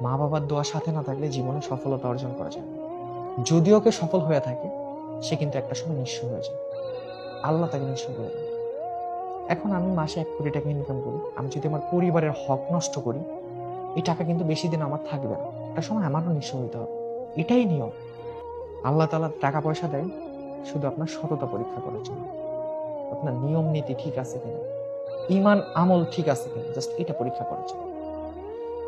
মা বাবার দোয়া সাথে না থাকলে জীবনে সফলতা অর্জন করা যায় না। যদিও কেউ সফল হয়ে থাকে, সে কিন্তু একটা সময় নিঃস্ব হয়ে যায়, আল্লাহ তাকে নিঃস্ব করে দেয়। এখন আমি মাসে 1 কোটি টাকা ইনকাম করি, আমি যদি আমার পরিবারের হক নষ্ট করি, এই টাকা কিন্তু বেশি দিন আমার থাকবে না, একটা সময় আমারও নিঃস্ব হইতে হবে। এটাই নিয়ম। আল্লাহ তাআলা টাকা পয়সা দেয় শুধু আপনার সততা পরীক্ষা করার জন্য, আপনার নিয়ম নীতি ঠিক আছে কিনা, ইমান আমল ঠিক আছে কিনা, জাস্ট এটা পরীক্ষা করার জন্য।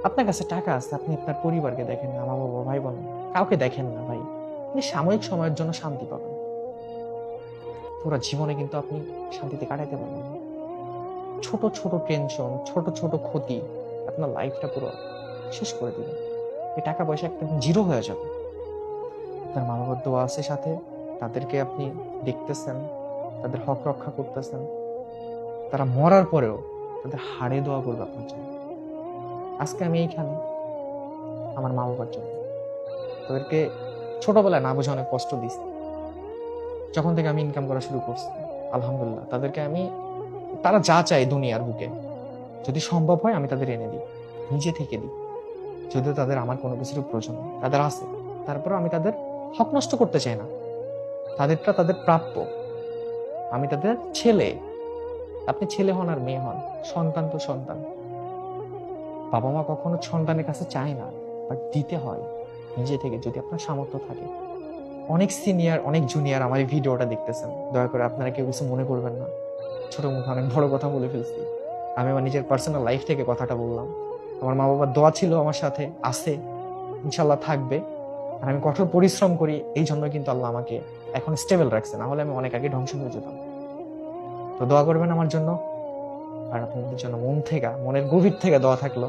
আপনার কাছে টাকা আছে, আপনি আপনার পরিবারকে দেখেন না, মা বাবা ভাই বোন কাউকে দেখেন না ভাই, আপনি সাময়িক সময়ের জন্য শান্তি পাবেন, পুরো জীবনে কিন্তু আপনি শান্তিতে কাটাইতে পারবেন না। ছোট ছোট টেনশন, ছোট ছোট ক্ষতি আপনার লাইফটা পুরো শেষ করে দিবে। এই টাকা পয়সা একটা জিরো হয়ে যাবে। আপনার মা বাবার দোয়া আছে সাথে, তাদেরকে আপনি দেখতেছেন, তাদের হক রক্ষা করতেছেন, তারা মরার পরেও তাদের হাড়ে দোয়া করবে আপনার জন্য। আজকে আমি এইখানে আমার মা বাবার জন্য, তাদেরকে ছোটবেলায় না বুঝে অনেক কষ্ট দিছি, যখন থেকে আমি ইনকাম করা শুরু করছি আলহামদুলিল্লাহ তাদেরকে আমি, তারা যা চায় দুনিয়ার বুকে যদি সম্ভব হয় আমি তাদের এনে দিই, নিজে থেকে দিই। যদিও তাদের আমার কোনো কিছুর প্রয়োজন নেই, তাদের আছে, তারপরেও আমি তাদের হক নষ্ট করতে চাই না, তাদেরটা তাদের প্রাপ্য। আমি তাদের ছেলে, আপনি ছেলে হন আর মেয়ে হন, সন্তান তো সন্তান। বাবা মা কখনো সন্তানের কাছে চায় না, বাট দিতে হয় নিজে থেকে যদি আপনার সামর্থ্য থাকে। অনেক সিনিয়র অনেক জুনিয়র আমার এই ভিডিওটা দেখতেছেন, দয়া করে আপনারা কেউ কিছু মনে করবেন না, ছোট মুখে অনেক বড় কথা বলে ফেলছি। আমি আমার নিজের পার্সোনাল লাইফ থেকে কথাটা বললাম। আমার মা বাবার দোয়া ছিল আমার সাথে, আছে, ইনশাল্লাহ থাকবে। আর আমি কঠোর পরিশ্রম করি, এই জন্য কিন্তু আল্লাহ আমাকে এখন স্টেবল রাখছে, না হলে আমি অনেক আগে ধ্বংস হয়ে যেতাম। তো দোয়া করবেন আমার জন্য, আর আপনাদের জন্য মন থেকে, মনের গভীর থেকে দোয়া থাকলো।